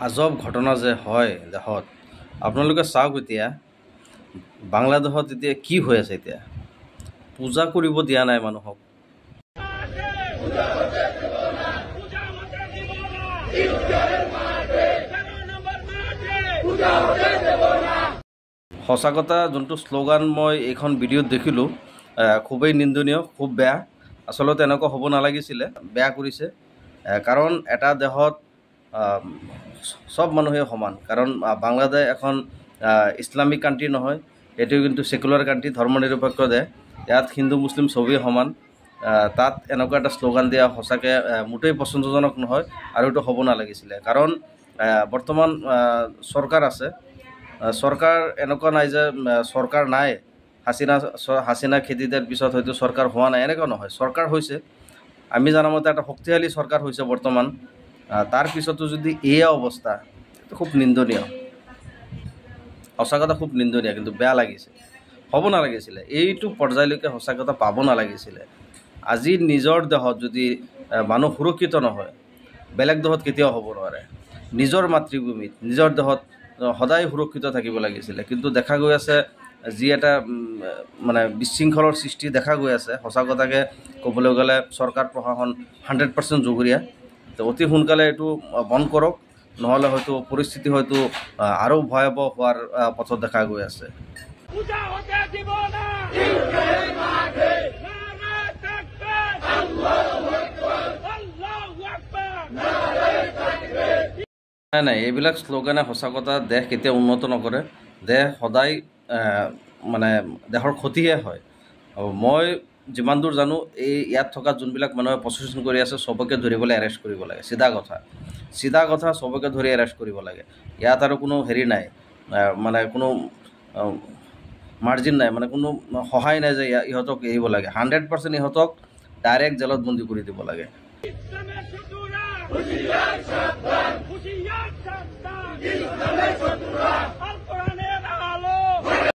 আজব ঘটনা যে হয় দেশত আপোনালোকে চাওক এতিয়া বাংলাদেশত এতিয়া কি হৈ আছে এতিয়া পূজা কৰিব দিয়া নাই মানুহক সঁচা কথা যোনটো শ্লোগান মই এইখন ভিডিঅ'ত দেখিলোঁ খুবেই নিন্দনীয় খুব বেয়া আচলতে এনেকুৱা হ'ব নালাগিছিলে বেয়া কৰিছে কাৰণ এটা দেশত সব মানুহে সমান কাৰণ বাংলাদেশ এখন ইছলামিক কাণ্ট্ৰি নহয় এইটো কিন্তু সেকুলাৰ কাণ্ট্ৰি ধৰ্মনিৰপেক্ষ দেশ ইয়াত হিন্দু মুছলিম সবেই সমান তাত এনেকুৱা এটা শ্লোগান দিয়া সঁচাকৈ মোটেই পচন্দজনক নহয় আৰু এইটো হ'ব নালাগিছিলে কাৰণ বৰ্তমান চৰকাৰ আছে চৰকাৰ এনেকুৱা নাই যে চৰকাৰ নাই হাছিনা খেতি দিয়াৰ পিছত হয়তো চৰকাৰ হোৱা নাই এনেকুৱা নহয় চৰকাৰ হৈছে আমি জানামতে এটা শক্তিশালী চৰকাৰ হৈছে বৰ্তমান তাৰ পিছতো যদি এয়া অৱস্থা এইটো খুব নিন্দনীয় সঁচা কথা খুব নিন্দনীয় কিন্তু বেয়া লাগিছে হ'ব নালাগিছিলে এইটো পৰ্যায়লৈকে সঁচা কথা পাব নালাগিছিলে আজি নিজৰ দেশত যদি মানুহ সুৰক্ষিত নহয় বেলেগ দেশত কেতিয়াও হ'ব নোৱাৰে নিজৰ মাতৃভূমিত নিজৰ দেশত সদায় সুৰক্ষিত থাকিব লাগিছিলে কিন্তু দেখা গৈ আছে যি এটা মানে বিশৃংখলৰ সৃষ্টি দেখা গৈ আছে সঁচা কথাকৈ ক'বলৈ গ'লে চৰকাৰ প্ৰশাসন 100% জগৰীয়া তো অতি সোনকালে এইটো বন্ধ কৰক নহ'লে হয়তো পৰিস্থিতি হয়তো আৰু ভয়াবহ হোৱাৰ পথত দেখা গৈ আছে নাই নাই এইবিলাক শ্লোগানে সঁচা কথা দেশ কেতিয়া উন্নত নকৰে দেশ সদায় মানে দেশৰ ক্ষতিহে হয় মই যিমান দূৰ জানো এই ইয়াত থকা যোনবিলাক মানুহে প্ৰচেছন কৰি আছে চবকে ধৰিবলৈ এৰেষ্ট কৰিব লাগে চিধা কথা চবকে ধৰি এৰেষ্ট কৰিব লাগে ইয়াত আৰু কোনো হেৰি নাই মানে কোনো মাৰ্জিন নাই মানে কোনো সহায় নাই যে ইহঁতক এৰিব লাগে 100% ইহঁতক ডাইৰেক্ট জেলত বন্দী কৰি দিব লাগে